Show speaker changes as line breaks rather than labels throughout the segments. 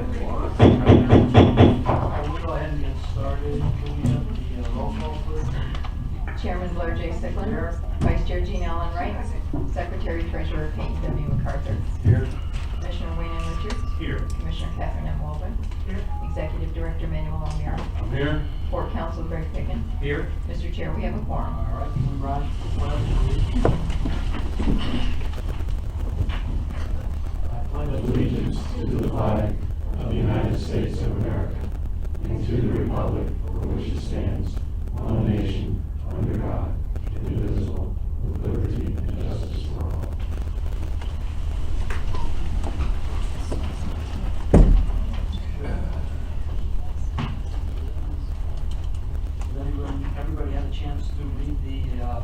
We'll go ahead and get started. Can we have the roll call, please?
Chairman Blair J. Sickler. Vice Chair Jean Ellen Wright. Secretary Treasurer Peyton W. MacArthur.
Here.
Commissioner Wayne M. Richards.
Here.
Commissioner Catherine M. Walden.
Here.
Executive Director Manuel O'Meara.
I'm here.
Port Counsel Greg Pickens.
Here.
Mr. Chair, we have a quorum.
All right, can we rise for the pledge, please? I pledge
allegiance to the flag of the United States of America and to the republic for which it stands, one nation, under God, indivisible, with liberty and justice for all.
Has everybody had a chance to read the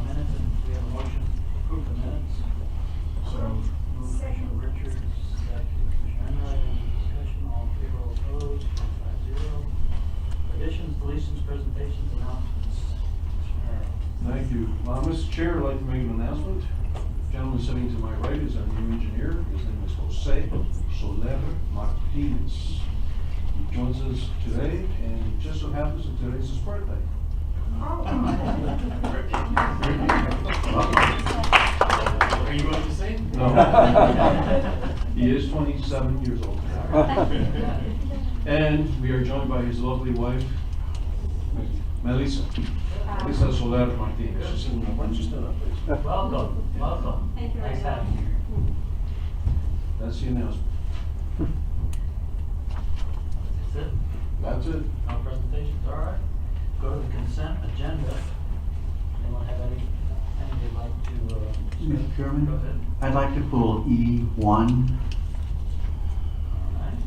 minutes, and we have a motion to approve the minutes? So, move Commissioner Richards, second Commissioner Enright, any discussion, all in favor, all opposed, 5-0. Additions, deletions, presentations, announcements. Commissioner Arrow.
Thank you. Mr. Chair, I'd like to make an announcement. The gentleman sitting to my right is our new engineer. His name is Jose Soler Martinez. He joins us today, and it just so happens that today's his birthday.
Are you going to sing?
No. He is 27 years old. And we are joined by his lovely wife, Melissa. Melissa Soler Martinez. She's sitting up. Why don't you stand up, please?
Welcome, welcome.
Thank you very
Nice
much.
having you here.
That's the announcement.
That's it?
That's it.
No presentations, all right. Go to the consent agenda. Anyone have anything they'd like to,
Mr. Chairman?
Go ahead.
I'd like to pull E1.
All right.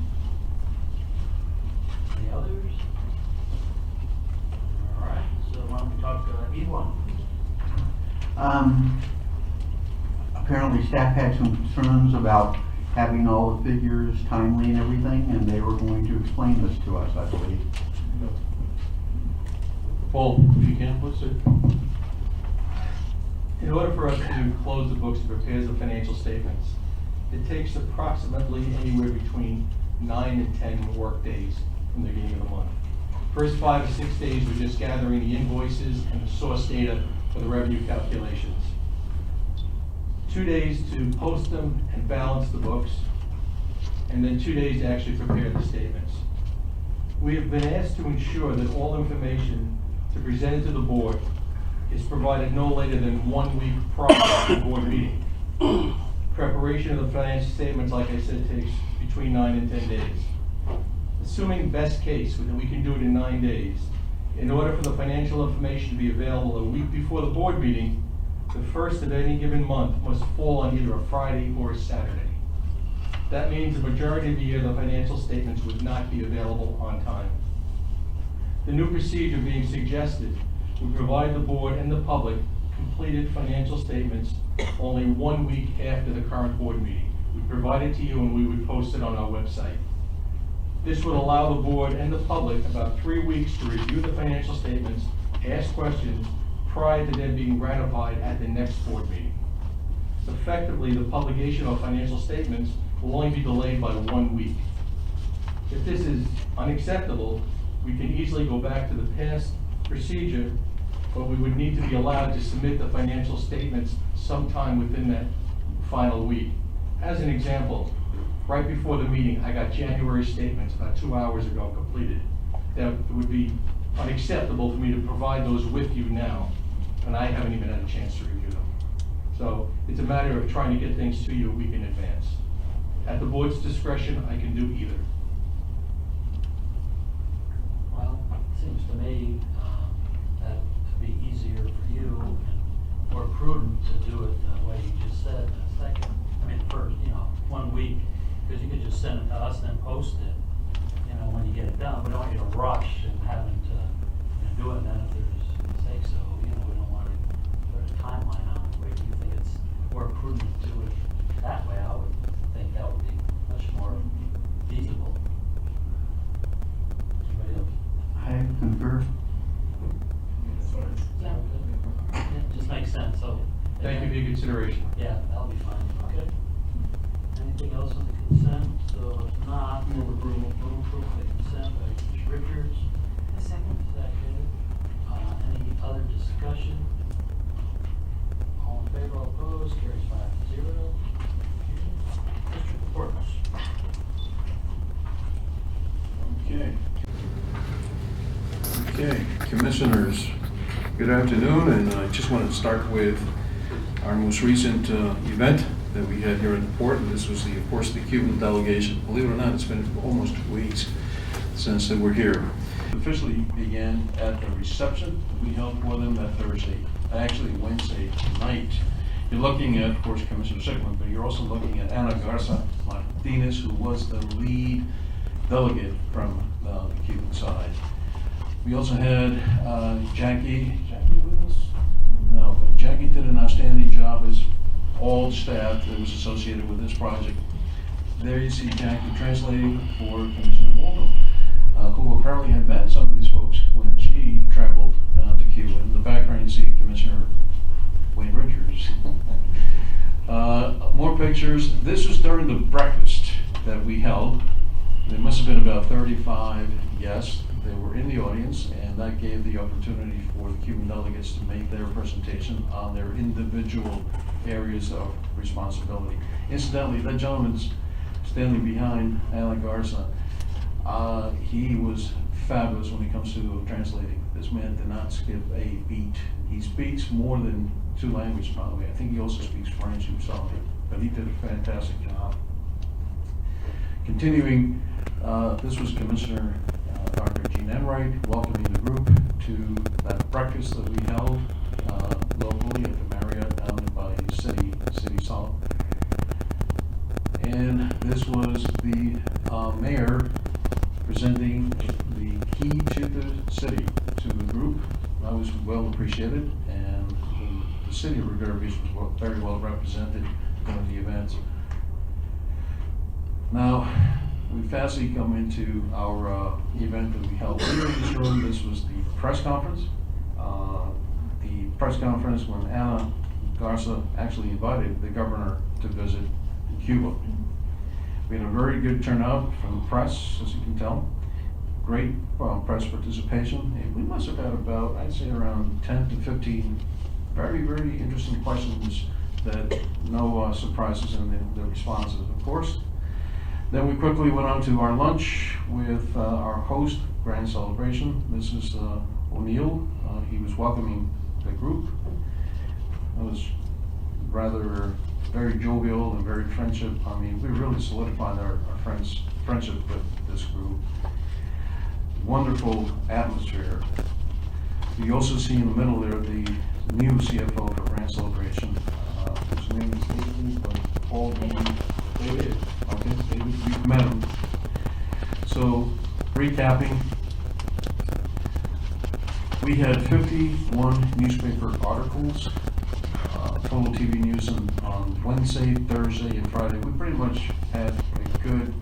Any others? All right, so why don't we talk E1?
Apparently staff had some concerns about having all the figures timely and everything, and they were going to explain this to us, I believe.
Paul, if you can, please, sir.
In order for us to close the books and prepare the financial statements, it takes approximately anywhere between 9 and 10 work days from the beginning of the month. First 5 or 6 days, we're just gathering the invoices and the source data for the revenue calculations. 2 days to post them and balance the books, and then 2 days to actually prepare the statements. We have been asked to ensure that all information to present to the board is provided no later than 1 week prior to the board meeting. Preparation of the financial statements, like I said, takes between 9 and 10 days. Assuming best case, that we can do it in 9 days, in order for the financial information to be available a week before the board meeting, the first of any given month must fall on either a Friday or a Saturday. That means the majority of the year, the financial statements would not be available on time. The new procedure being suggested would provide the board and the public completed financial statements only 1 week after the current board meeting. We provide it to you and we would post it on our website. This would allow the board and the public about 3 weeks to review the financial statements, ask questions, prior to them being ratified at the next board meeting. Effectively, the publication of financial statements will only be delayed by 1 week. If this is unacceptable, we can easily go back to the past procedure, but we would need to be allowed to submit the financial statements sometime within that final week. As an example, right before the meeting, I got January statements about 2 hours ago completed. That would be unacceptable for me to provide those with you now, and I haven't even had a chance to review them. So it's a matter of trying to get things to you a week in advance. At the board's discretion, I can do either.
Well, it seems to me that to be easier for you and more prudent to do it the way you just said, first, 1 week, because you could just send it to us and then post it, when you get it done. We don't want you to rush and having to do it, and then if there's mistakes, so, we don't want to put a timeline on it. Where do you think it's more prudent to do it that way? I would think that would be much more feasible. Anybody else?
I concur.
Yeah, just makes sense, so.
Thank you for your consideration.
Yeah, that'll be fine. Okay. Anything else on the consent? So if not, not,
Move approval.
move approval by consent by Commissioner Richards.
A second.
Second. Any other discussion? All in favor, all opposed, carries 5-0. District reports.
Okay. Okay, commissioners, good afternoon, and I just want to start with our most recent event that we had here in the port, and this was, of course, the Cuban delegation. Believe it or not, it's been almost 2 weeks since they were here. Officially began at the reception we held for them that Thursday, actually Wednesday night. You're looking at, of course, Commissioner Sickman, but you're also looking at Ana Garza Martinez, who was the lead delegate from the Cuban side. We also had Jackie with us? No, but Jackie did an outstanding job as all staff that was associated with this project. There you see Jackie translating for Commissioner Waldo, who apparently had met some of these folks when she traveled to Cuba. In the background you see Commissioner Wayne Richards. More pictures. This was during the breakfast that we held. There must have been about 35 guests that were in the audience, and that gave the opportunity for the Cuban delegates to make their presentation on their individual areas of responsibility. Incidentally, that gentleman's standing behind Ana Garza. He was fabulous when it comes to translating. This man did not skip a beat. He speaks more than 2 languages probably. I think he also speaks French himself, but he did a fantastic job. Continuing, this was Commissioner Dr. Jean Enright welcoming the group to that breakfast that we held locally at the Marriott down by City Salt. And this was the mayor presenting the key to the city to the group. That was well appreciated, and the city of Rivera Beach was very well represented during the event. Now, we fastly come into our event that we held here in this room. This was the press conference. The press conference when Ana Garza actually invited the governor to visit Cuba. We had a very good turnout from the press, as you can tell. Great press participation. And we must have had about, I'd say, around 10 to 15 very, very interesting questions that no surprises in the responses, of course. Then we quickly went on to our lunch with our host, Grand Celebration. This is O'Neill. He was welcoming the group. It was rather very jovial and very friendship. I mean, we really solidified our friendship with this group. Wonderful atmosphere. You also see in the middle there the new CFO for Grand Celebration. His name is David, but Paul David. Okay, David, you've met him. So, recapping, we had 51 newspaper articles, total TV news on Wednesday, Thursday, and Friday. We pretty much had a good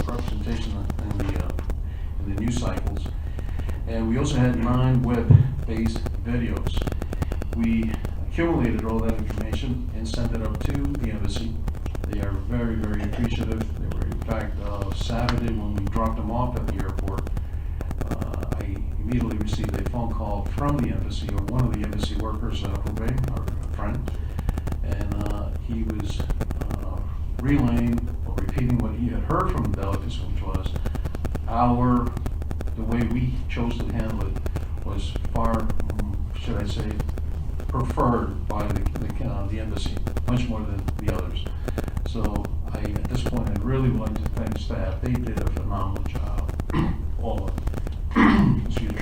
representation in the news cycles. And we also had 9 web-based videos. We accumulated all that information and sent it up to the embassy. They are very, very appreciative. They were, in fact, Saturday when we dropped them off at the airport, I immediately received a phone call from the embassy, or one of the embassy workers, Rubén, our friend, and he was relaying or repeating what he had heard from the delegates, which was the way we chose to handle it was far, should I say, preferred by the embassy, much more than the others. So at this point, I'd really like to thank staff. They did a phenomenal job, all of them. Excuse me.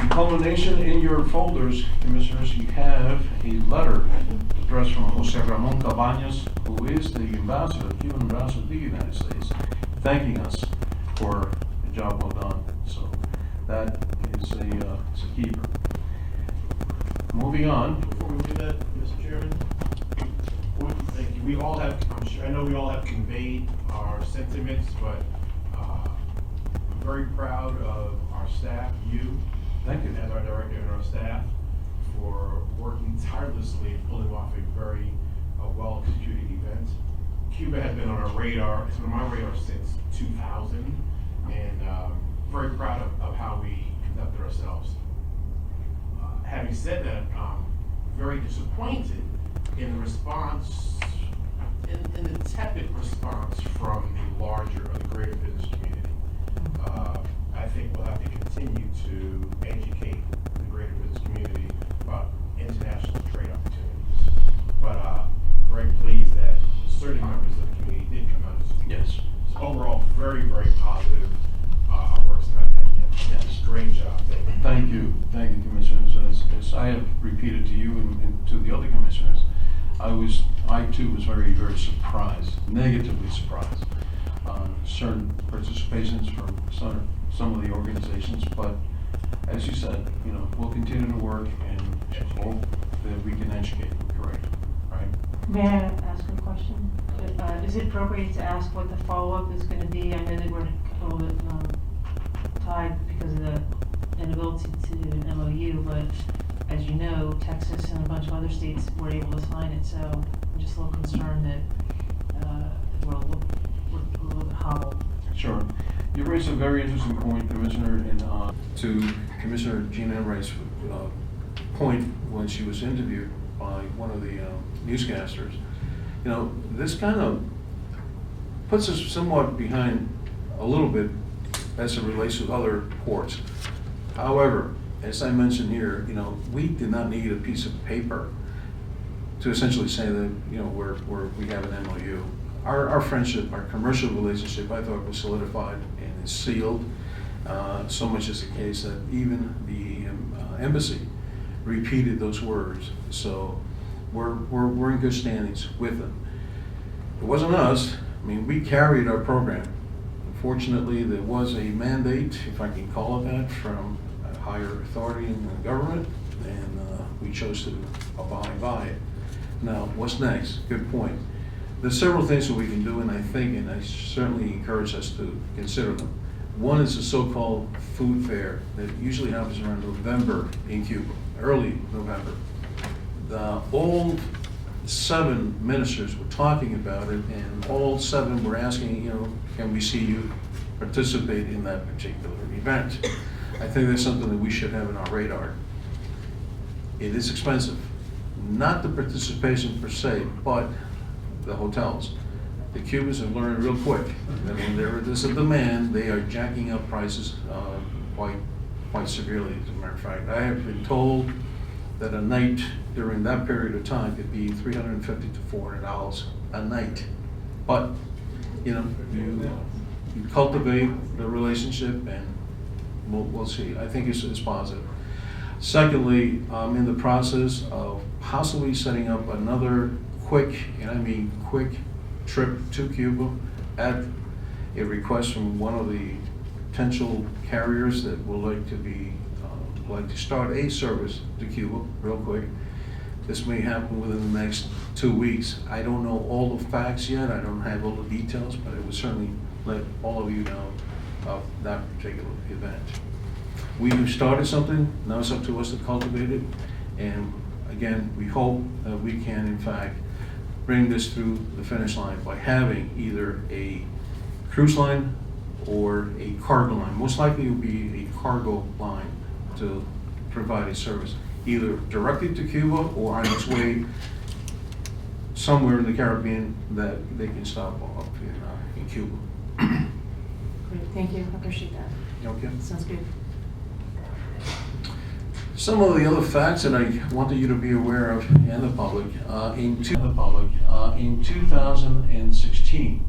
The culmination in your folders, Commissioners, you have a letter addressed from Jose Ramon Cabañas, who is the ambassador, Cuban ambassador to the United States, thanking us for a job well done. So that is it's a keeper. Moving on.
Before we do that, Mr. Chairman, thank you. We all have, I know we all have conveyed our sentiments, but I'm very proud of our staff, you,
Thank you.
as our director and our staff, for working tirelessly and pulling off a very a well-executed event. Cuba has been on our radar, it's been on my radar since 2000, and very proud of how we conducted ourselves. Having said that, I'm very disappointed in the response, in the tepid response from the larger or the greater business community. I think we'll have to continue to educate the greater business community about international trade opportunities. But very pleased that certain members of the community did come out.
Yes.
So overall, very, very positive. Our work's not done yet.
Yes.
Great job. Thank you.
Thank you, Commissioners. As I have repeated to you and to the other commissioners, I too was very, very surprised, negatively surprised, certain participations from some of the organizations, but as you said, we'll continue to work and hope that we can educate, correct, right?
May I ask a question? Is it appropriate to ask what the follow-up is going to be? I know that we're a little bit tied because of the inability to do an MOU, but as you know, Texas and a bunch of other states were able to sign it, so I'm just a little concerned that we're a little bit hobbled.
Sure. You raised a very interesting point, Commissioner, and to Commissioner Jean Enright's point when she was interviewed by one of the newscasters. This kind of puts us somewhat behind a little bit as it relates to other ports. However, as I mentioned here, we did not need a piece of paper to essentially say that, we have an MOU. Our friendship, our commercial relationship, I thought was solidified and is sealed. So much is the case that even the embassy repeated those words. So we're in good standings with them. It wasn't us. We carried our program. Unfortunately, there was a mandate, if I can call it that, from a higher authority in the government, and we chose to abide by it. Now, what's next? Good point. There's several things that we can do, and I certainly encourage us to consider them. One is the so-called food fair that usually happens around November in Cuba, early November. All 7 ministers were talking about it, and all 7 were asking, can we see you participate in that particular event? I think that's something that we should have in our radar. It is expensive. Not the participation per se, but the hotels. The Cubans have learned real quick that when there's a demand, they are jacking up prices quite severely, as a matter of fact. I have been told that a night during that period of time could be $350 to $400 a night. But, you cultivate the relationship, and we'll see. I think it's positive. Secondly, I'm in the process of possibly setting up another quick, and I mean quick, trip to Cuba at a request from one of the potential carriers that would like to start a service to Cuba real quick. This may happen within the next 2 weeks. I don't know all the facts yet. I don't have all the details, but I would certainly let all of you know of that particular event. We have started something. Now it's up to us to cultivate it. And again, we hope that we can, in fact, bring this through the finish line by having either a cruise line or a cargo line. Most likely it will be a cargo line to provide a service, either directly to Cuba or on its way somewhere in the Caribbean that they can stop off in Cuba.
Great, thank you, I appreciate that.
Okay.
Sounds good.
Some of the other facts that I wanted you to be aware of, and the public, in 2016,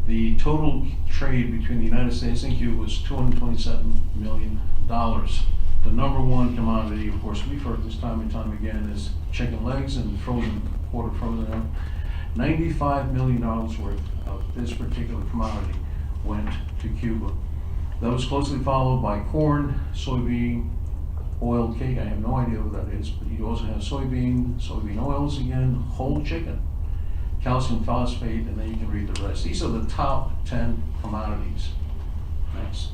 the total trade between the United States and Cuba was $227 million. The number one commodity, of course, we've heard this time and time again, is chicken legs and quarter frozen out. $95 million worth of this particular commodity went to Cuba. That was closely followed by corn, soybean, oil cake. I have no idea what that is, but you also have soybean oils again, whole chicken, calcium phosphate, and then you can read the rest. These are the top 10 commodities. Next.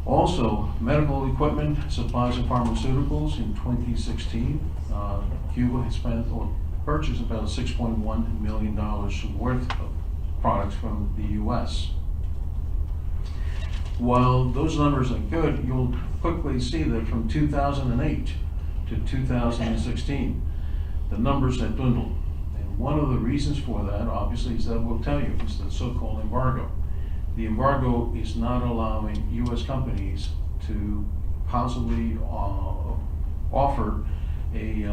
Also, medical equipment, supplies, and pharmaceuticals in 2016. Cuba had spent, or purchase about $6.1 million worth of products from the US. While those numbers are good, you'll quickly see that from 2008 to 2016, the numbers have dwindled. And one of the reasons for that, obviously, is that we'll tell you, is the so-called embargo. The embargo is not allowing US companies to possibly offer a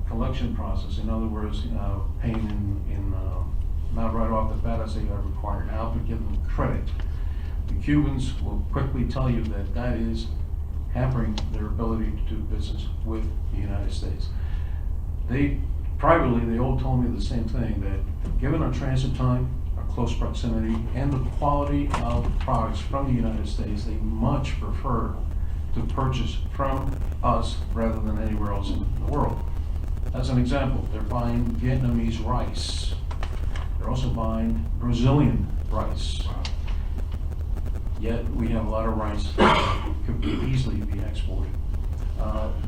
collection process. In other words, paying in not right off the bat as they are required now, but give them credit. The Cubans will quickly tell you that that is hampering their ability to do business with the United States. Privately, they all told me the same thing, that given our transit time, our close proximity, and the quality of products from the United States, they much prefer to purchase from us rather than anywhere else in the world. As an example, they're buying Vietnamese rice. They're also buying Brazilian rice. Yet we have a lot of rice that could easily be exported.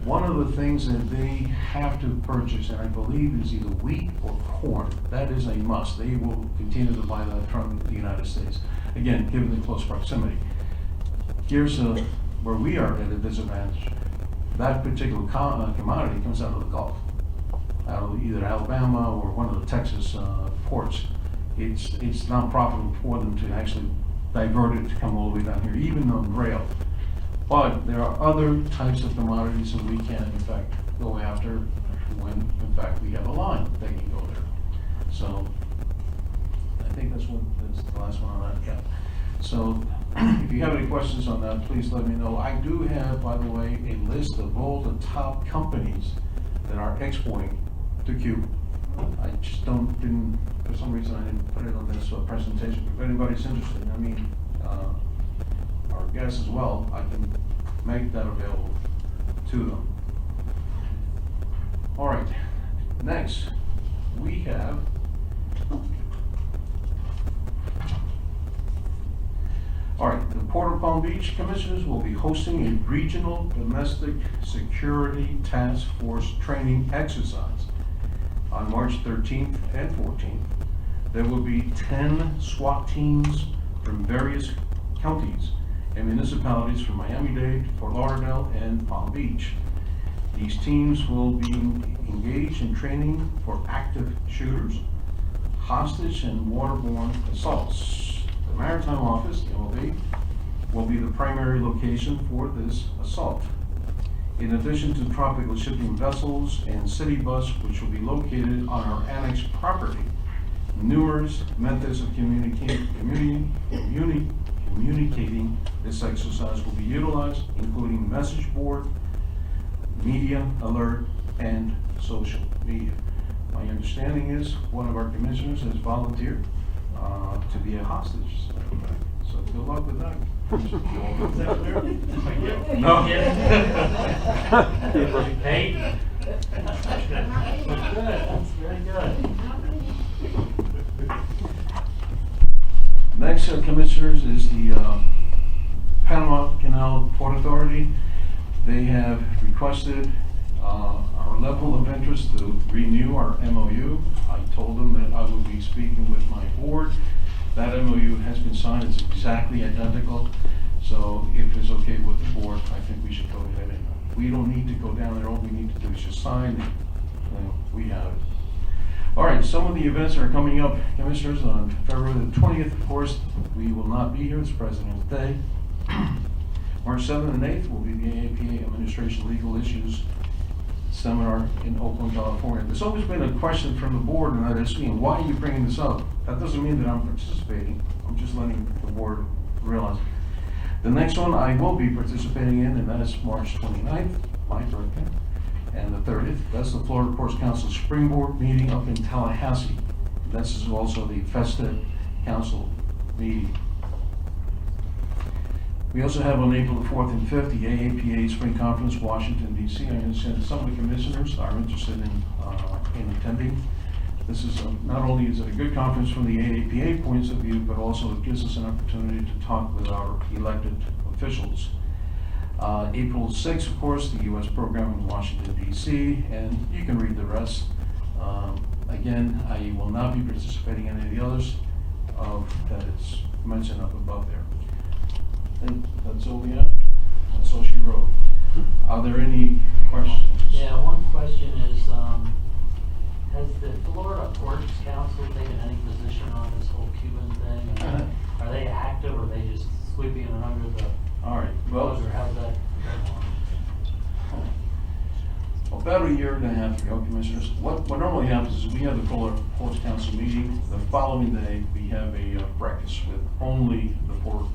One of the things that they have to purchase, and I believe is either wheat or corn, that is a must. They will continue to buy that from the United States. Again, given the close proximity. Here's where we are at a disadvantage. That particular commodity comes out of the Gulf, out of either Alabama or one of the Texas ports. It's not profitable for them to actually divert it to come all the way down here, even on rail. But there are other types of commodities that we can, in fact, go after when, in fact, we have a line that can go there. So, I think that's the last one on that, yeah. So, if you have any questions on that, please let me know. I do have, by the way, a list of all the top companies that are exporting to Cuba. I just didn't, for some reason, I didn't put it on this presentation. If anybody's interested, I mean, our guests as well, I can make that available to them. All right, next, we have all right, the Port of Palm Beach Commissioners will be hosting a regional domestic security task force training exercise on March 13th and 14th. There will be 10 SWAT teams from various counties and municipalities from Miami-Dade, Fort Lauderdale, and Palm Beach. These teams will be engaged in training for active shooters, hostage and waterborne assaults. The Maritime Office, the MOB, will be the primary location for this assault. In addition to tropical shipping vessels and city bus, which will be located on our annexed property, numerous methods of communicating this exercise will be utilized, including message board, media alert, and social media. My understanding is one of our commissioners has volunteered to be a hostage. So good luck with that. No.
Hey. That's good. That's very good.
Next, commissioners, is the Panama Canal Port Authority. They have requested our level of interest to renew our MOU. I told them that I would be speaking with my board. That MOU has been signed. It's exactly identical. So if it's okay with the board, I think we should go ahead and we don't need to go down there. All we need to do is just sign it. We have it. All right, some of the events are coming up, commissioners, on February the 20th. Of course, we will not be here. It's President's Day. March 7th and 8th will be the AAPA Administration Legal Issues Seminar in Oakland, California. There's always been a question from the board, and that is, why are you bringing this up? That doesn't mean that I'm participating. I'm just letting the board realize. The next one I will be participating in, and that is March 29th, my birthday, and the 30th. That's the Florida Ports Council Springboard meeting up in Tallahassee. This is also the FESTA Council meeting. We also have on April the 4th and 5th, the AAPA Spring Conference, Washington, D.C. I understand that some of the commissioners are interested in attending. This is not only is it a good conference from the AAPA points of view, but also it gives us an opportunity to talk with our elected officials. April 6th, of course, the U.S. program in Washington, D.C., and you can read the rest. Again, I will not be participating in any of the others that it's mentioned up above there. I think that's all we have. That's all she wrote. Are there any questions?
Yeah, one question is, has the Florida Ports Council taken any position on this whole Cuban thing? And are they active, or are they just sweeping it under the
All right, well,
rug, or how's that going on?
about a year and a half ago, Commissioners, what normally happens is we have the Florida Ports Council meeting. The following day, we have a breakfast with only the port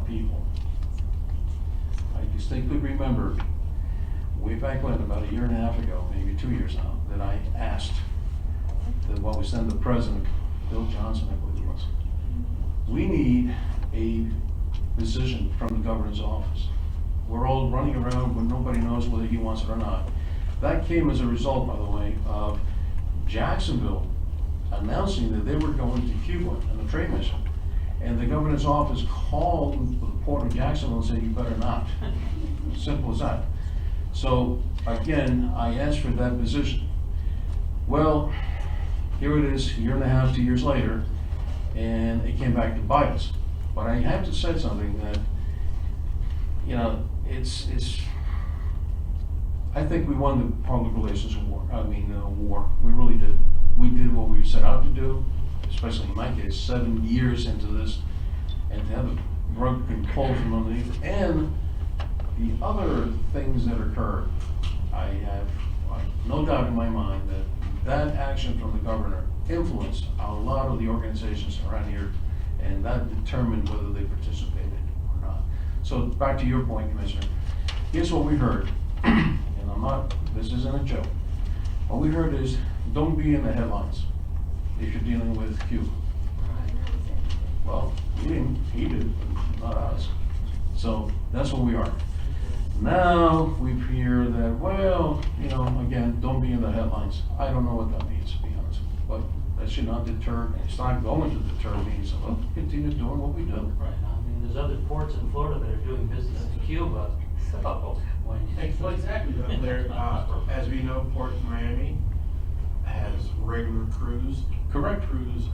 people. I distinctly remember way back when, about a year and a half ago, maybe 2 years now, that I asked that what was then the president, Bill Johnson, I believe it was, we need a decision from the governor's office. We're all running around when nobody knows whether he wants it or not. That came as a result, by the way, of Jacksonville announcing that they were going to Cuba on a trade mission. And the governor's office called the port of Jacksonville and said, you better not. Simple as that. So again, I asked for that position. Well, here it is, a year and a half, 2 years later, and it came back to bite us. But I have to say something that, you know, I think we won the public relations war. War. We really did. We did what we set out to do, especially in my case, 7 years into this, and to have the rug been pulled from underneath. And the other things that occurred, I have no doubt in my mind that action from the governor influenced a lot of the organizations around here, and that determined whether they participated or not. So back to your point, Commissioner, here's what we heard, and this isn't a joke. What we heard is, don't be in the headlines if you're dealing with Cuba. Well, he did, not us. So that's what we are. Now we hear that, well, you know, again, don't be in the headlines. I don't know what that means, to be honest. But that should not deter, and it's not going to deter me. So let's continue doing what we do.
Right, I mean, there's other ports in Florida that are doing business in Cuba, so when you.
Well, exactly, Blair. As we know, Port Miami has regular cruise.
Correct.
Cruise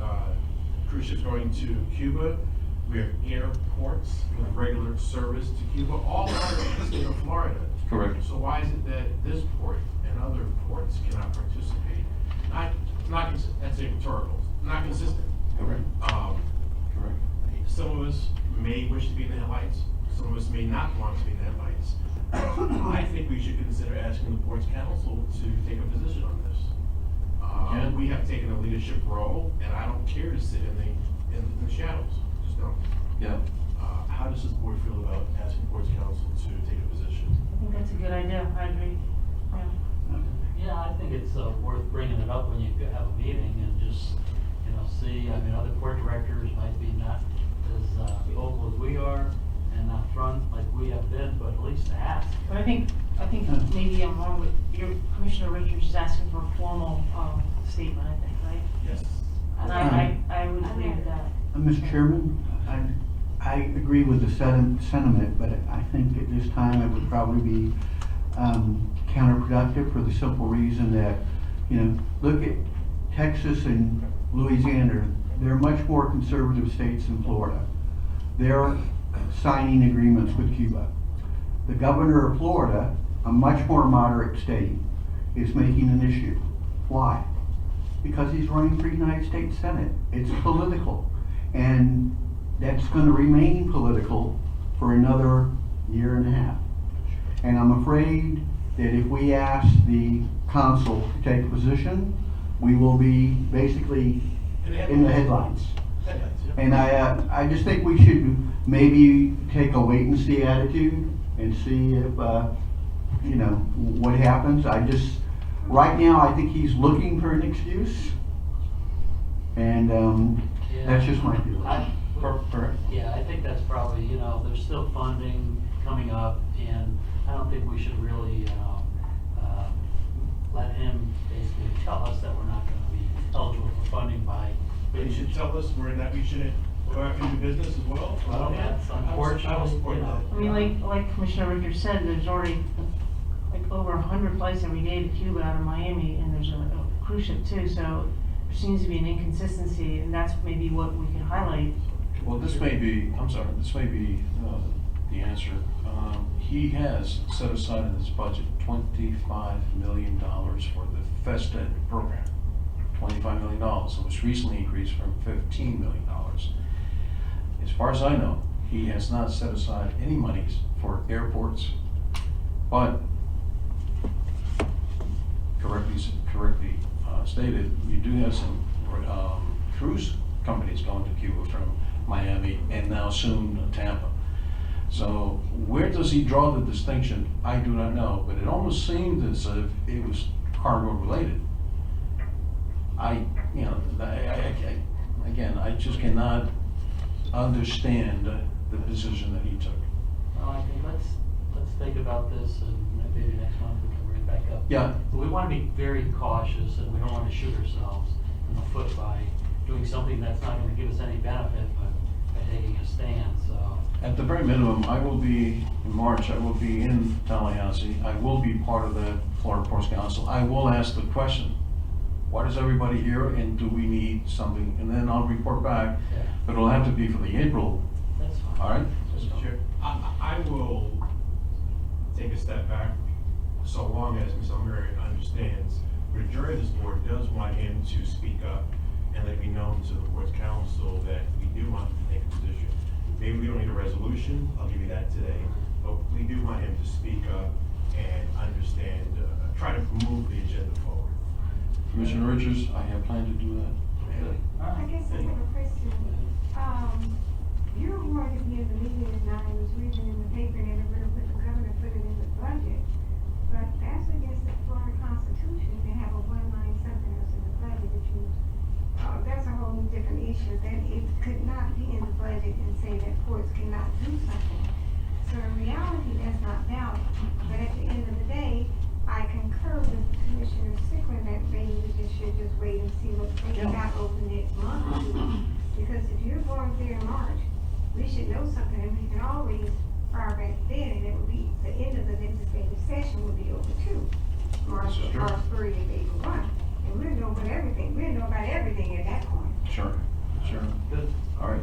ships going to Cuba. We have airports, we have regular service to Cuba, all out of the state of Florida.
Correct.
So why is it that this port and other ports cannot participate? That's rhetorical, not consistent.
Correct. Correct.
Some of us may wish to be in the headlights, some of us may not want to be in the headlights. I think we should consider asking the Ports Council to take a position on this.
Yeah.
We have taken a leadership role, and I don't care to sit in the shadows, just don't.
Yeah.
How does this board feel about asking the Ports Council to take a position?
I think that's a good idea, I agree. Yeah.
Yeah, I think it's worth bringing it up when you have a meeting and just, you know, see, I mean, other port directors might be not as vocal as we are and not front like we have been, but at least ask.
But I think maybe I'm wrong, but your Commissioner Richards is asking for a formal statement, I think, right?
Yes.
And I would agree with that.
Mr. Chairman, I agree with the sentiment, but I think at this time it would probably be counterproductive for the simple reason that, you know, look at Texas and Louisiana. They're much more conservative states than Florida. They're signing agreements with Cuba. The governor of Florida, a much more moderate state, is making an issue. Why? Because he's running for United States Senate. It's political. And that's going to remain political for another year and a half. And I'm afraid that if we ask the council to take a position, we will be basically in the headlines. And I just think we should maybe take a wait and see attitude and see if, you know, what happens. Right now, I think he's looking for an excuse. And that's just my feeling.
Yeah, I think that's probably, you know, there's still funding coming up, and I don't think we should really let him basically tell us that we're not going to be eligible for funding by.
But you should tell us we shouldn't go after new business as well.
Well, that's unfortunate,
I don't support
you know.
that.
I mean, like Commissioner Richards said, there's already like over 100 flights every day to Cuba out of Miami, and there's cruise ship too, so there seems to be an inconsistency, and that's maybe what we can highlight.
Well, this may be, I'm sorry, this may be the answer. He has set aside in his budget $25 million for the FESTED program. $25 million, it was recently increased from $15 million. As far as I know, he has not set aside any monies for airports, but correctly stated, you do have some cruise companies going to Cuba from Miami and now soon Tampa. So where does he draw the distinction? I do not know, but it almost seemed as if it was cargo related. Again, I just cannot understand the decision that he took.
Well, I think let's think about this, and maybe next month we can bring it back up.
Yeah.
We want to be very cautious, and we don't want to shoot ourselves in the foot by doing something that's not going to give us any benefit, but by taking a stand, so.
At the very minimum, I will be, in March, I will be in Tallahassee. I will be part of the Florida Ports Council. I will ask the question, what is everybody here and do we need something? And then I'll report back,
Yeah.
but it'll have to be for the April,
That's fine.
all right?
Mr. Chair, I will take a step back, so long as Ms. O'Meara understands, the majority of this board does want him to speak up and let me know to the board's council that we do want him to take a position. Maybe we don't need a resolution, I'll give you that today, but we do want him to speak up and understand, try to move the agenda forward.
Commissioner Richards, I have planned to do that.
I guess I have a question. You're going to be in the meeting, and I was reading in the paper and everybody put the governor put it in the budget. But that's against the Florida Constitution to have a one-line something else in the budget that you, that's a whole different issue. That it could not be in the budget and say that courts cannot do something. So in reality, that's not valid. But at the end of the day, I concur with Commissioner Sickland that maybe we should just wait and see what things got open next month or two. Because if you're going there in March, we should know something, and we can always fire back then, and it would be, the end of the legislative session would be over too. March 30th, April 1. And we'll know about everything at that point.
Sure.
Good.
All right.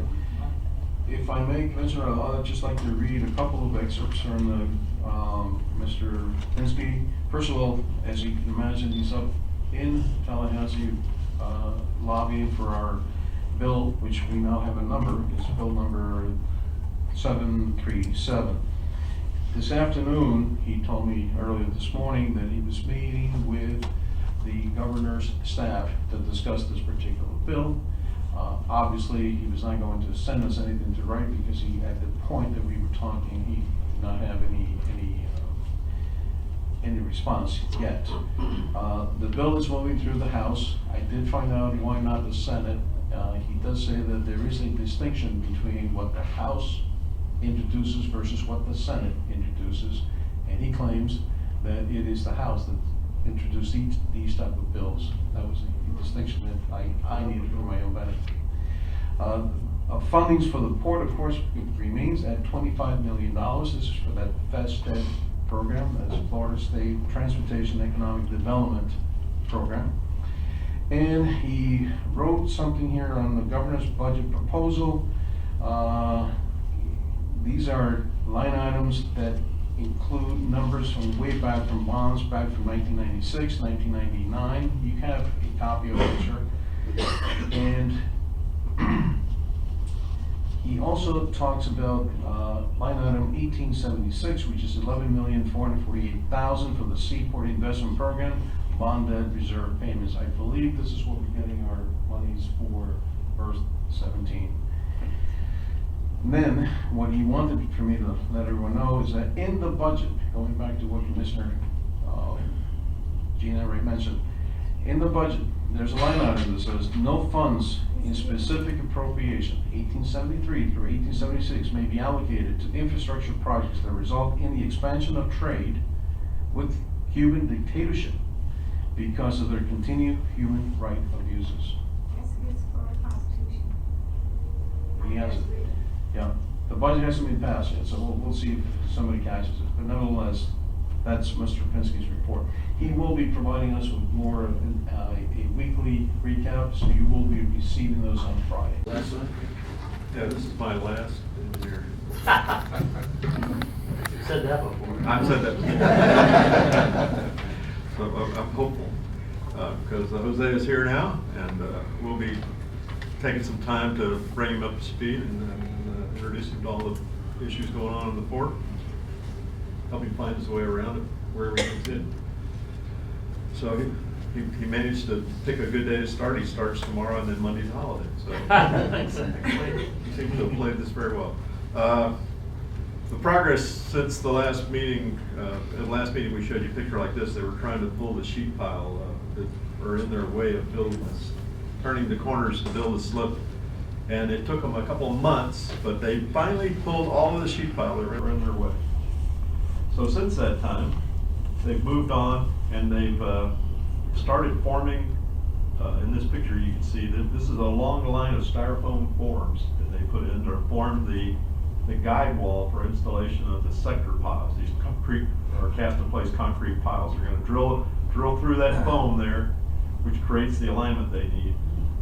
If I may, Commissioner, I'd just like to read a couple of excerpts from the, Mr. Pinsky. First of all, as you can imagine, he's up in Tallahassee lobbying for our bill, which we now have a number, it's bill number 737. This afternoon, he told me earlier this morning that he was meeting with the governor's staff to discuss this particular bill. Obviously, he was not going to send us anything to write because he, at the point that we were talking, he did not have any response yet. The bill is moving through the House. I did find out why not the Senate. He does say that there is a distinction between what the House introduces versus what the Senate introduces, and he claims that it is the House that introduced these type of bills. That was a distinction that I needed for my own benefit. Fundings for the port, of course, remains at $25 million. This is for that FESTED program, that's Florida State Transportation Economic Development Program. And he wrote something here on the governor's budget proposal. These are line items that include numbers from way back from bonds back from 1996, 1999. You have a copy of it, sir. And he also talks about line item 1876, which is $11,448,000 for the Seaport Investment Program, bond debt reserve payments. I believe this is what we're getting our monies for Earth 17. And then, what he wanted for me to let everyone know is that in the budget, going back to what Commissioner Jean Enright mentioned, in the budget, there's a line item that says, no funds in specific appropriation, 1873 through 1876, may be allocated to infrastructure projects that result in the expansion of trade with Cuban dictatorship because of their continued human right abuses.
That's against the Florida Constitution.
He has it. Yeah, the budget hasn't been passed yet, so we'll see if somebody catches it. But nevertheless, That's Mr. Pinsky's report. He will be providing us with more of a weekly recap, so you will be receiving those on Friday.
Yeah, this is my last engineer.
You said that before.
I've said that. So I'm hopeful, because Jose is here now, and we'll be taking some time to bring him up to speed and introduce him to all the issues going on in the port, help him find his way around it, wherever he's in. So he managed to pick a good day to start. He starts tomorrow, and then Monday's a holiday, so.
Exactly.
He seems to have played this very well. The progress since the last meeting, at the last meeting we showed you a picture like this. They were trying to pull the sheet pile that were in their way of building this, turning the corners to build a slip. And it took them a couple of months, but they finally pulled all of the sheet pile that were in their way. So since that time, they've moved on, and they've started forming, in this picture you can see that this is a long line of styrofoam forms that they put in to form the guide wall for installation of the sector piles. These concrete or cast in place concrete piles are going to drill through that foam there, which creates the alignment they need,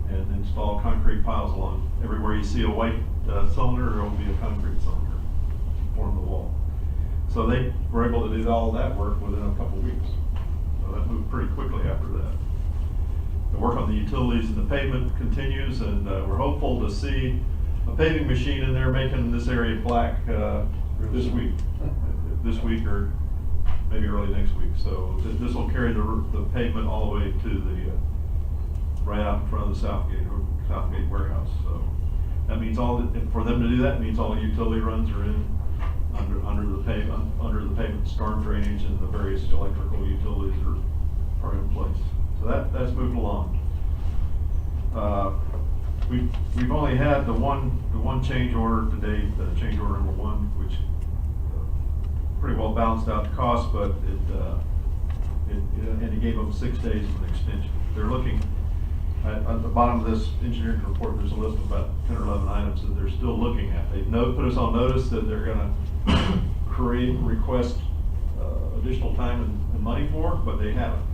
and install concrete piles along everywhere you see a white cylinder. There will be a concrete cylinder to form the wall. So they were able to do all that work within a couple of weeks. So that moved pretty quickly after that. The work on the utilities and the pavement continues, and we're hopeful to see a paving machine in there making this area black this week or maybe early next week. So this will carry the pavement all the way to the right out in front of the Southgate warehouse. So that means for them to do that means all the utility runs are in under the pavement, storm drainage, and the various electrical utilities are in place. So that's moved along. We've only had the one change order to date, change order number 1, which pretty well balanced out the cost, but it gave them 6 days of an extension. They're looking at the bottom of this engineering report. There's a list of about 10 or 11 items that they're still looking at. They've put us on notice that they're going to request additional time and money for, but they haven't.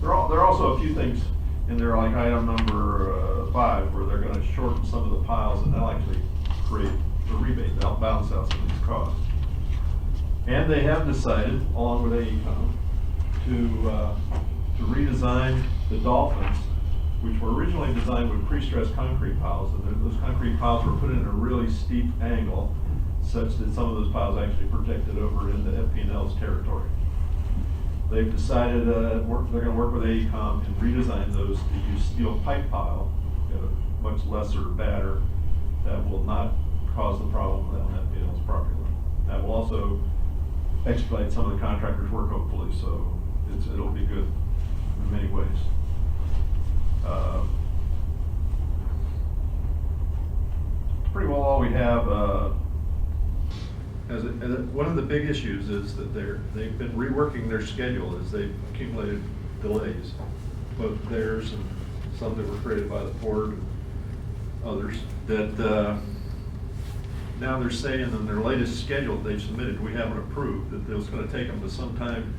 There are also a few things in there, like item number 5, where they're going to shorten some of the piles, and that'll actually create a rebate. That'll balance out some of these costs. And they have decided, along with AECOM, to redesign the dolphins, which were originally designed with pre-stressed concrete piles, and those concrete piles were put in a really steep angle, such that some of those piles actually projected over into FP&L's territory. They've decided they're going to work with AECOM and redesign those to use steel pipe pile, much lesser batter, that will not cause the problem on FP&L's property line. That will also expedite some of the contractor's work, hopefully, so it'll be good in many ways. Pretty well all we have. One of the big issues is that they've been reworking their schedule as they've accumulated delays, both theirs and some that were created by the port and others, that now they're saying in their latest schedule that they've submitted, we haven't approved, that it's going to take them to sometime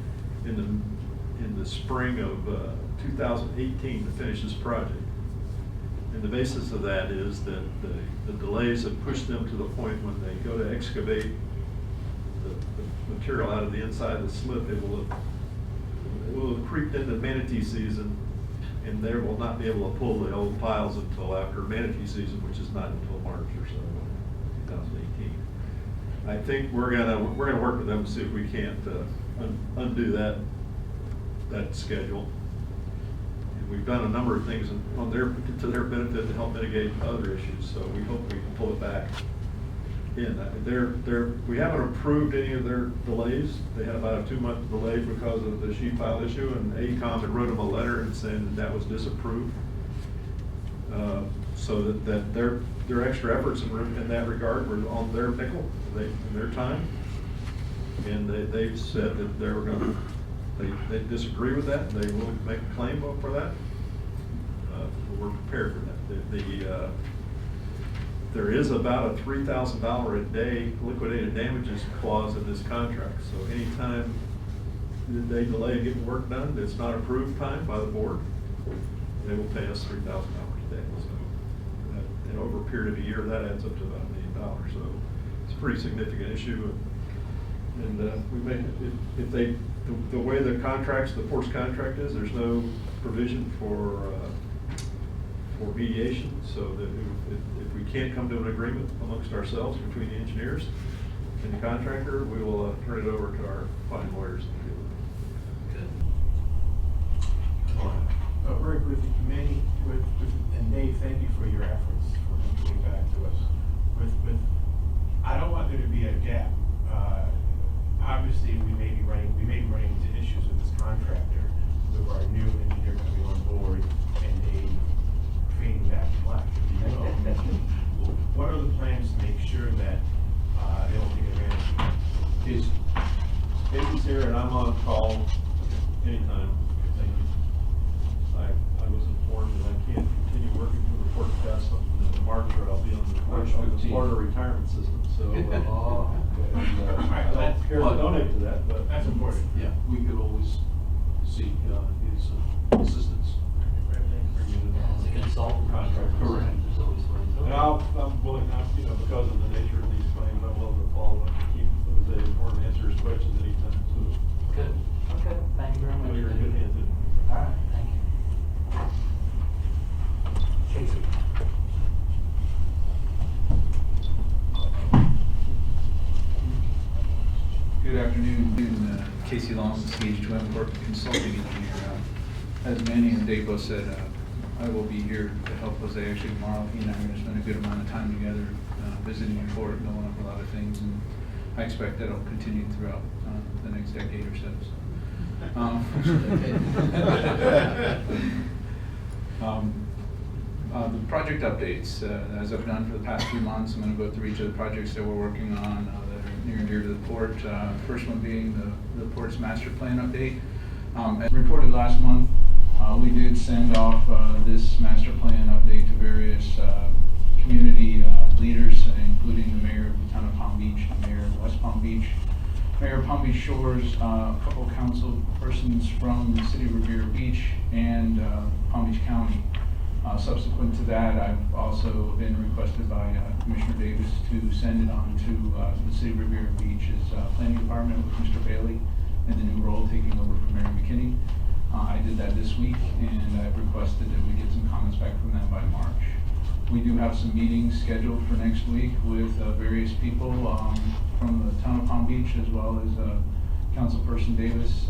in the spring of 2018 to finish this project. And the basis of that is that the delays have pushed them to the point when they go to excavate the material out of the inside of the slip, it will have creeped into manatee season, and they will not be able to pull the old piles until after manatee season, which is not until March or so, 2018. I think we're gonna work with them to see if we can't undo that schedule. And we've done a number of things to their benefit to help mitigate other issues, so we hope we can pull it back in. We haven't approved any of their delays. They had about a 2-month delay because of the sheet pile issue, and AECOM had wrote them a letter and saying that was disapproved. So that their extra efforts in that regard were on their nickel, in their time. And they said that they were going to, they disagree with that. They will make a claim for that. We're prepared for that.
there is about a $3,000 a day liquidated damages clause in this contract. So anytime that they delay getting work done, that's not approved time by the board, they will pay us $3,000 a day. So and over a period of a year, that adds up to about $1 million. So it's a pretty significant issue. And we may, if they, the way the contracts, the port's contract is, there's no provision for mediation. So that if we can't come to an agreement amongst ourselves between the engineers and the contractor, we will turn it over to our fine lawyers.
Very briefly, committee, and Dave, thank you for your efforts for coming back to us. I don't want there to be a gap. Obviously, we may be running into issues with this contractor, with our new engineer coming on board and Dave fading back to black. What are the plans to make sure that they don't take advantage of it?
Casey's here and I'm on call anytime. I was informed that I can't continue working for the Port of Castle in March, or I'll be on the Florida retirement system. So I don't care to donate to that, but
That's important.
Yeah, we could always seek his assistance.
As a consultant.
Contract, correct.
There's always ways.
and I'm willing, because of the nature of these claims, I'm willing to follow up and keep the important answer his questions anytime. So
Good. Okay, thank you very much.
you're in good hands.
All right, thank you. Casey.
Good afternoon, Casey Long, Stage 2 Corporate Consulting Engineer. As Manny and Dave both said, I will be here to help Jose. Actually, tomorrow he and I are going to spend a good amount of time together visiting the port, knowing up a lot of things, and I expect that'll continue throughout the next decade or so. The project updates, as I've done for the past few months, I'm going to go through each of the projects that we're working on that are near and dear to the port. First one being the port's master plan update. As reported last month, we did send off this master plan update to various community leaders, including the mayor of the town of Palm Beach, the mayor of West Palm Beach, mayor of Palm Beach Shores, a couple council persons from the city of Revere Beach, and Palm Beach County. Subsequent to that, I've also been requested by Commissioner Davis to send it on to the city of Revere Beach's planning department with Mr. Bailey in the new role taking over from Mary McKinney. I did that this week, and I've requested that we get some comments back from them by March. We do have some meetings scheduled for next week with various people from the town of Palm Beach, as well as Councilperson Davis.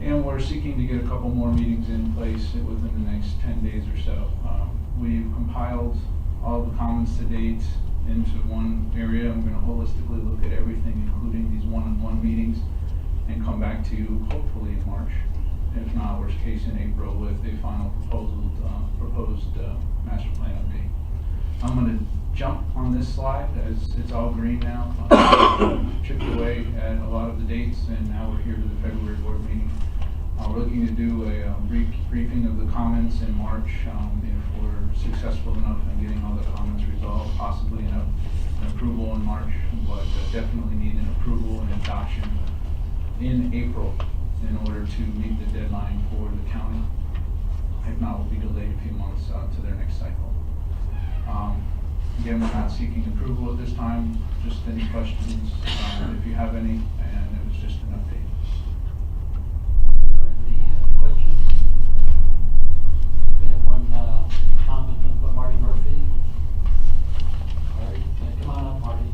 And we're seeking to get a couple more meetings in place within the next 10 days or so. We've compiled all the comments to date into one area. I'm going to holistically look at everything, including these one-on-one meetings, and come back to you hopefully in March, if not worst case in April, with a final proposed master plan update. I'm going to jump on this slide as it's all green now. Chipped away at a lot of the dates, and now we're here to the February board meeting. We're looking to do a briefing of the comments in March if we're successful enough in getting all the comments resolved, possibly an approval in March, but definitely need an approval and adoption in April in order to meet the deadline for the county. If not, we'll be delayed a few months to their next cycle. Again, we're not seeking approval at this time, just any questions if you have any, and it was just an update.
Any questions? We have one comment from Marty Murphy. Marty, come on up, Marty.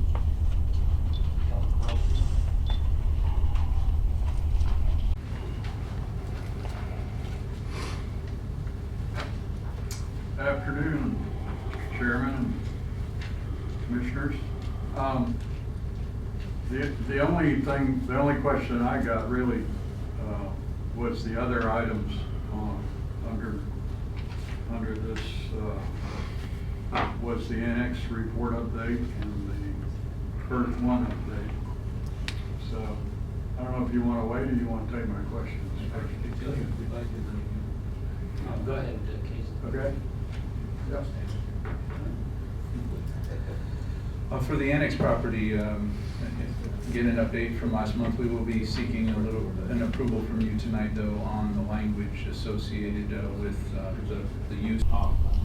Afternoon, Chairman and Commissioners. The only question I got really was the other items under this was the annex report update and the first one update. So I don't know if you want to wait or you want to take my questions.
Go ahead, Casey.
Okay. Yep.
For the annex property, get an update from last month. We will be seeking an approval from you tonight, though, on the language associated with the use.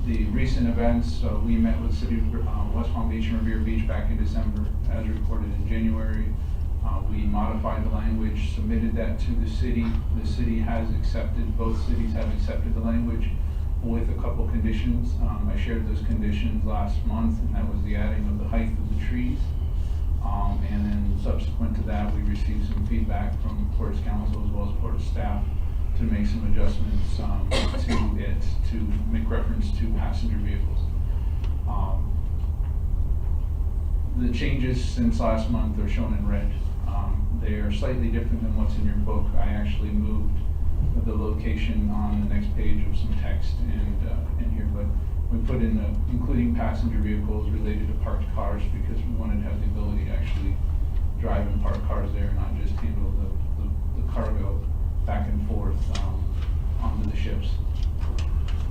The recent events, we met with City of West Palm Beach and Revere Beach back in December, as reported in January. We modified the language, submitted that to the city. The city has accepted, both cities have accepted the language with a couple conditions. I shared those conditions last month, and that was the adding of the height of the trees. And then subsequent to that, we received some feedback from Port's Council as well as Port's staff to make some adjustments to it, to make reference to passenger vehicles. The changes since last month are shown in red. They are slightly different than what's in your book. I actually moved the location on the next page of some text and in here, but we put in including passenger vehicles related to parked cars because we wanted to have the ability to actually drive and park cars there, not just handle the cargo back and forth onto the ships.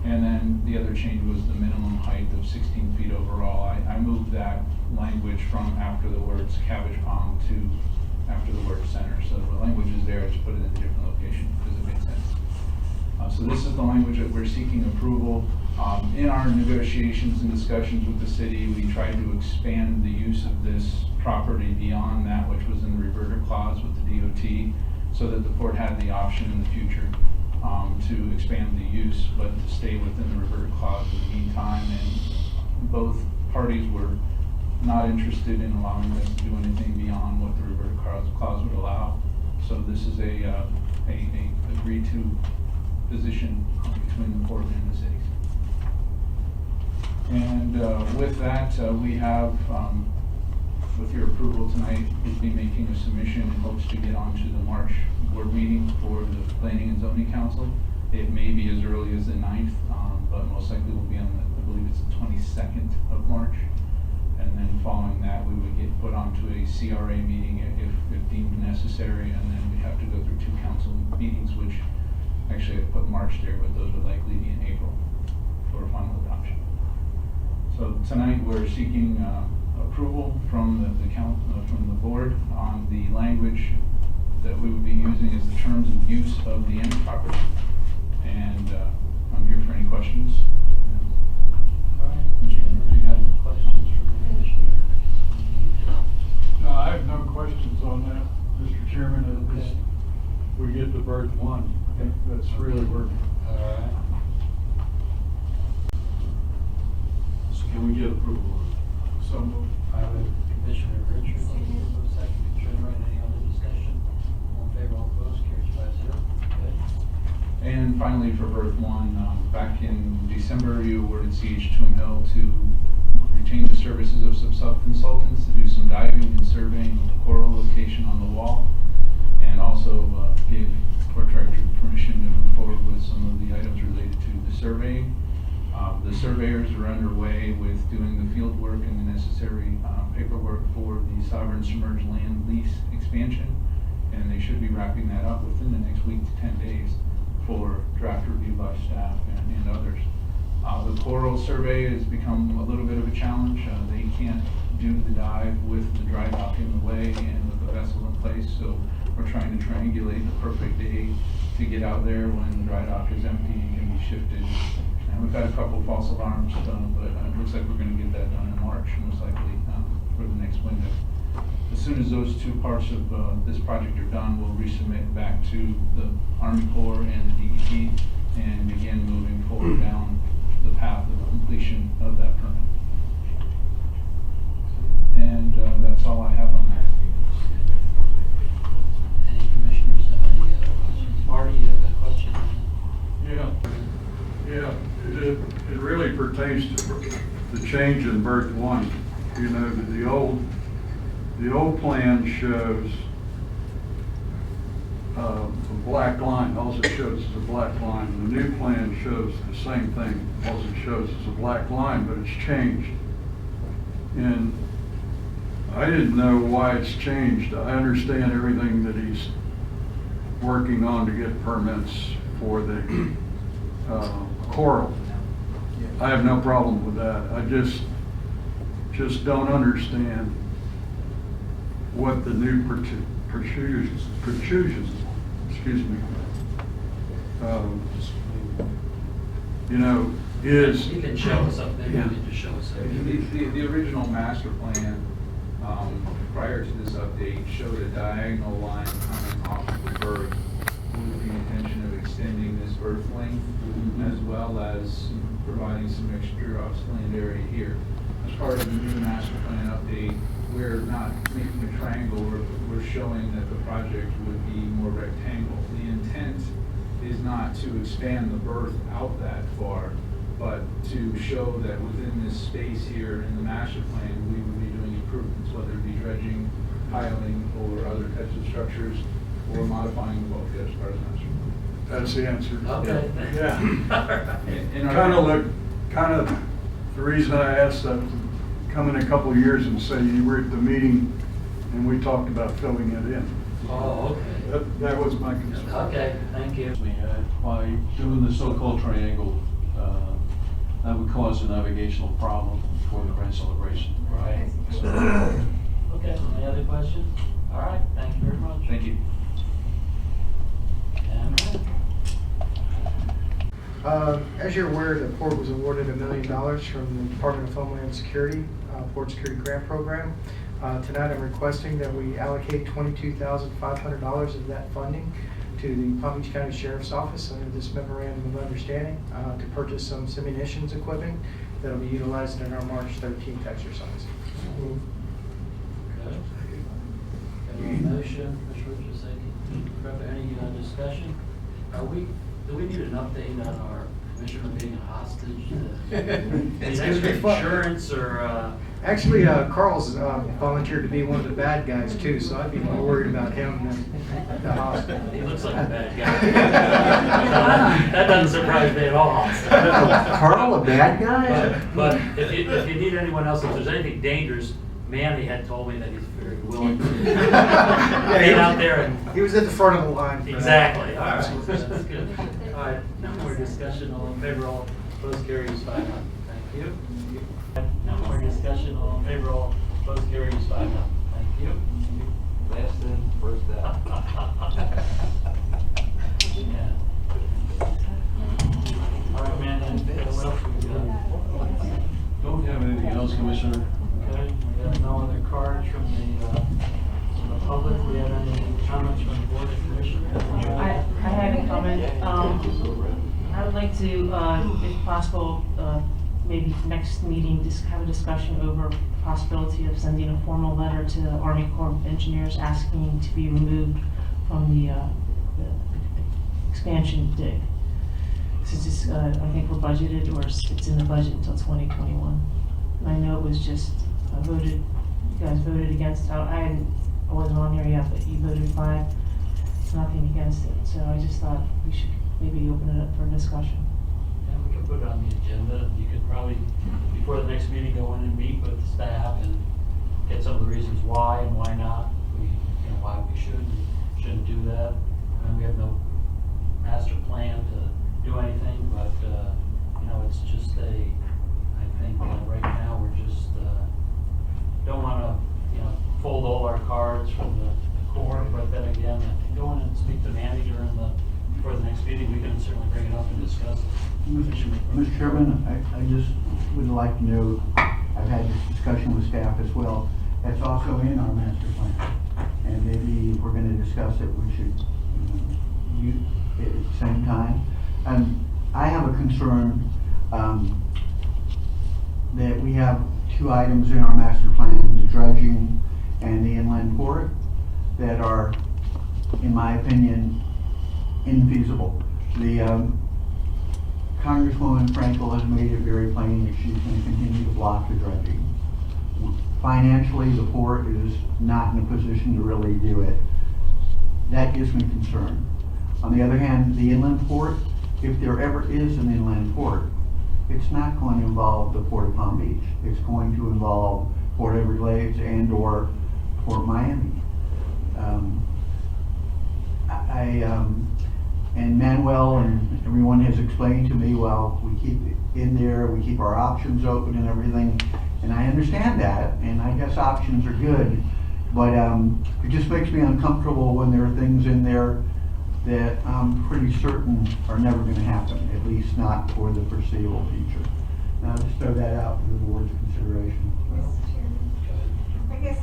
And then the other change was the minimum height of 16 feet overall. I moved that language from after the words Cabbage Palm to after the word center. So the language is there, I just put it in a different location because it made sense. So this is the language that we're seeking approval. In our negotiations and discussions with the city, we tried to expand the use of this property beyond that which was in the reverter clause with the DOT, so that the port had the option in the future to expand the use, but to stay within the reverter clause in the meantime. And both parties were not interested in allowing us to do anything beyond what the reverter clause would allow. So this is a agreed to position between the port and the cities. And with that, we have, with your approval tonight, we'll be making a submission in hopes to get onto the March board meeting for the Planning and Zoning Council. It may be as early as the 9th, but most likely will be on the, I believe it's the 22nd of March. And then following that, we would get put onto a CRA meeting if deemed necessary, and then we'd have to go through 2 council meetings, which actually I put March there, but those would likely be in April for final adoption. So tonight we're seeking approval from from the board on the language that we would be using as the terms of use of the end property. And I'm here for any questions.
All right, Jim, do you have any questions for the commissioner?
No, I have no questions on that, Mr. Chairman. At least we get to berth 1. I think that's really working.
All right.
So can we get approval?
So moved.
Commissioner Richards, second, Commissioner Wright, any other discussion? All in favor, all opposed, carries 5-0. Good.
And finally, for berth 1, back in December, you awarded CH2M Hill to retain the services of some sub-consultants to do some diving and surveying of the coral location on the wall, and also gave Port Director permission to move forward with some of the items related to the surveying. The surveyors are underway with doing the field work and the necessary paperwork for the sovereign submerged land lease expansion, and they should be wrapping that up within the next week to 10 days for draft review by staff and others. The coral survey has become a little bit of a challenge. They can't do the dive with the dry dock in the way and with the vessel in place, so we're trying to triangulate the perfect day to get out there when the dry dock is empty and can be shifted. And we've had a couple false alarms, but it looks like we're going to get that done in March, most likely for the next window. As soon as those 2 parts of this project are done, we'll resubmit back to the Army Corps and the DEP and begin moving forward down the path of completion of that permit. And that's all I have on that.
Any commissioners have any questions? Marty, you have a question?
Yeah, it really pertains to the change in berth 1. You know, the old plan shows a black line. All it shows is a black line. The new plan shows the same thing. All it shows is a black line, but it's changed. And I didn't know why it's changed. I understand everything that he's working on to get permits for the coral. I have no problem with that. just don't understand what the new protrusions, excuse me, you know, is.
You can show us up there, you
Yeah.
can just show us up.
The original master plan, prior to this update, showed a diagonal line coming off of the berth with the intention of extending this berth length, as well as providing some extra upland area here. As part of the new master plan update, we're not making a triangle, we're showing that the project would be more rectangle. The intent is not to expand the berth out that far, but to show that within this space here in the master plan, we would be doing improvements, whether it be dredging, piling, or other types of structures, or modifying the bulkhead as part of the master plan.
That's the answer.
Okay.
Yeah. Kind of, the reason I asked that, come in a couple of years and say you were at the meeting and we talked about filling it in.
Oh, okay.
That was my concern.
Okay, thank you.
By doing the so-called triangle, that would cause a navigational problem for the Grand Celebration.
Right. Okay, any other questions? All right, thank you very much.
Thank you.
And
As you're aware, the port was awarded $1 million from the Department of Homeland Security, Port Security Grant Program. Tonight I'm requesting that we allocate $22,500 of that funding to the Palm Beach County Sheriff's Office under this memorandum of understanding to purchase some munitions equipment that will be utilized in our March 13th exercise.
Okay. Got a motion, Mr. Richardson, any discussion? Do we need an update on our commissioner being a hostage?
It's
Any
gonna be
extra
fun.
insurance or,
Actually, Carl's volunteered to be one of the bad guys too, so I'd be more worried about him than the hospital.
he looks like a bad guy. That doesn't surprise me at all.
Carl, a bad guy?
But if you need anyone else, if there's anything dangerous, Manny had told me that he's very willing to
Yeah,
get out there and.
He was at the front of the line for that.
Exactly, all right, that's good. All right, no more discussion, all in favor, all opposed, carries 5-0. Thank you. No more discussion, all in favor, all opposed, carries 5-0. Thank you. Last in, first out. Yeah. All right, man, what else we got?
Don't have anything else, Commissioner?
Okay, we have no other cards from the public. We have any comments from the board of commissioners?
I had a comment. I would like to, if possible, maybe next meeting, just have a discussion over the possibility of sending a formal letter to the Army Corps of Engineers asking to be removed from the expansion dig. This is just, I think we're budgeted, or it's in the budget until 2021. And I know it was just voted, you guys voted against, I wasn't on here yet, but you voted 5-0 against it. So I just thought we should maybe open it up for discussion.
Yeah, we could put it on the agenda. You could probably, before the next meeting, go in and meet with the staff and get some of the reasons why and why not. Why we should and shouldn't do that. I mean, we have no master plan to do anything, but, it's just I think right now we're just, don't wanna, fold all our cards from the Corps, but then again, I think go in and speak to Mandy before the next meeting, we can certainly bring it up and discuss it.
Mr. Chairman, I just would like to know, I've had this discussion with staff as well, that's also in our master plan. And maybe if we're gonna discuss it, we should use it at the same time. I have a concern that we have 2 items in our master plan, the dredging and the inland port, that are, in my opinion, infeasible. The Congresswoman Frankel has made it very plain that she's going to continue to block the dredging. Financially, the port is not in a position to really do it. That gives me concern. On the other hand, the inland port, if there ever is an inland port, it's not going to involve the Port of Palm Beach. It's going to involve Port Everglades and or Port Miami. And Manuel and everyone has explained to me, well, we keep it in there, we keep our options open and everything, And I understand that, and I guess options are good, but, it just makes me uncomfortable when there are things in there that I'm pretty certain are never gonna happen, at least not for the foreseeable future. And I'll just throw that out for the board's consideration.
Mr. Chairman, I guess,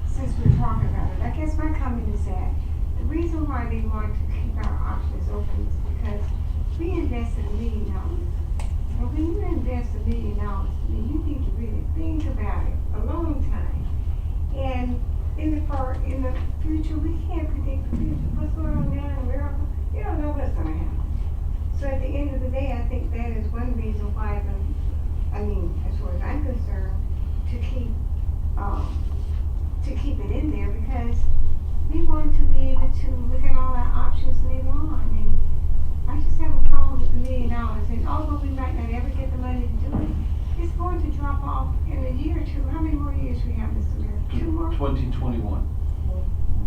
since we're talking about it, I guess my comment is that the reason why they want to keep our options open is because we invested $1 million. And when you invest $1 million, you need to really think about it a long time. And in the future, we can't predict the future. What's going on down in America, you don't know what's gonna happen. So at the end of the day, I think that is one reason why as far as I'm concerned, to keep it in there, because we want to be able to look at all our options later on. And I just have a problem with $1 million. And although we might not ever get the money to do it, it's going to drop off in a year or two. How many more years we have, Mr. Mayor? 2 more?
2021.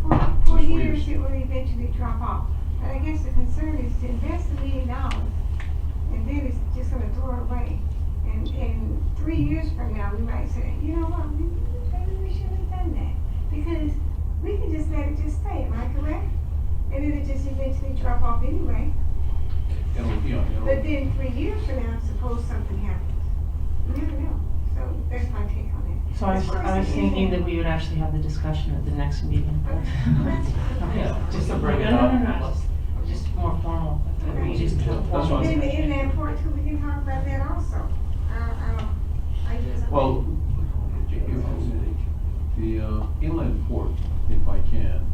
4
Just 4
years,
years.
it will eventually drop off. But I guess the concern is to invest $1 million, and then it's just gonna throw it away. And 3 years from now, we might say, you know what, maybe we should have done that. Because we can just let it just stay, am I correct? And it'll just eventually drop off anyway. But then 3 years from now, suppose something happens. You never know. So that's my take on it.
So I was thinking that we would actually have the discussion at the next meeting.
Yeah, just to bring it
No,
up.
no, no, just more formal. We just do a
That's
formal
fine.
In
discussion.
that part too, we can talk about that also. I just.
Well, the inland port, if I can,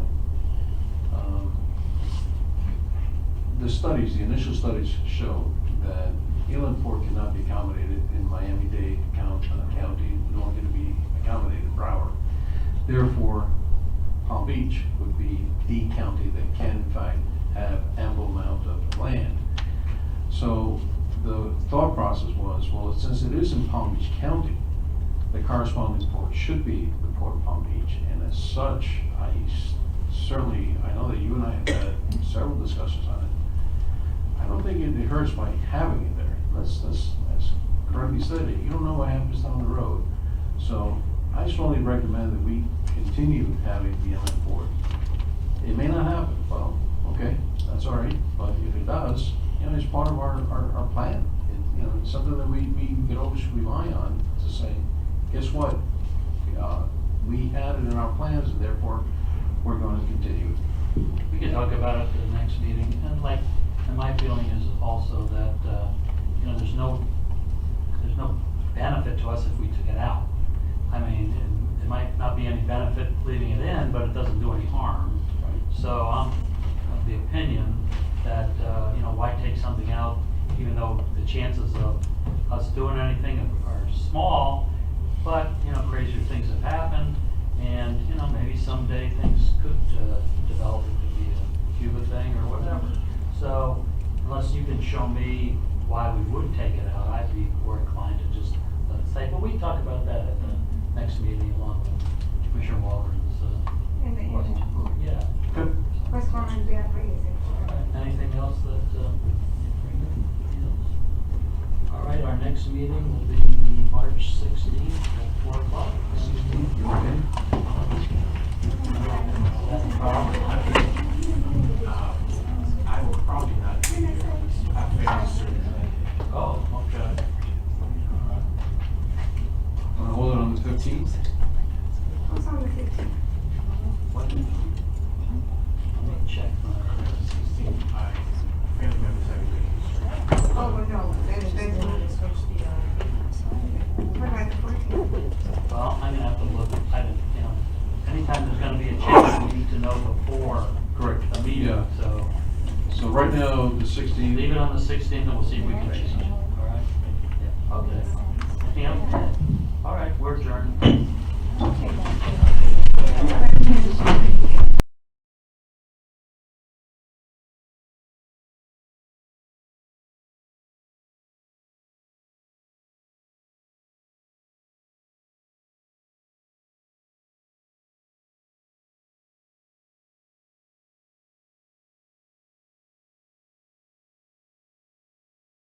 the initial studies show that inland port cannot be accommodated in Miami-Dade County, nor can it be accommodated in Broward. Therefore, Palm Beach would be the county that can in fact have ample amount of land. So the thought process was, well, since it is in Palm Beach County, the corresponding port should be the Port of Palm Beach. And as such, I know that you and I have had several discussions on it. I don't think it hurts by having it there. Let's as correctly stated, you don't know what happens down the road. So I strongly recommend that we continue having the inland port. It may not happen, well, okay, that's all right, but if it does, it's part of our plan. It's something that we can always rely on to say, guess what? We had it in our plans, and therefore, we're going to continue.
We can talk about it at the next meeting, and my feeling is also that, there's no benefit to us if we took it out. I mean, it might not be any benefit leaving it in, but it doesn't do any harm. So I'm of the opinion that, why take something out, even though the chances of us doing anything are small, but, crazier things have happened, and, maybe someday things could develop. It could be a Cuba thing or whatever. So unless you can show me why we would take it out, I'd be more inclined to just let it stay. But we can talk about that at the next meeting along with Commissioner Walgren's
In the
question.
end.
Yeah.
Good.
What's going on there, please?
All right. Anything else that, all right, our next meeting will be the March 16th at 4 o'clock.
I will probably not be here. I'm fairly certain.
Oh, okay.
Want to hold it on the 15th?
What's on the 15th?
What? Let me check.
Family members have meetings.
Oh, well, no, that's what about the 14th?
Well, I'm gonna have to look, anytime there's gonna be a change, we need to know before
Correct.
the meeting,
Yeah.
so.
So right now, the 16th.
Leave it on the 16th and we'll see if we can change it, all right? Yeah, okay. Anything else? All right, we're adjourned.
Okay.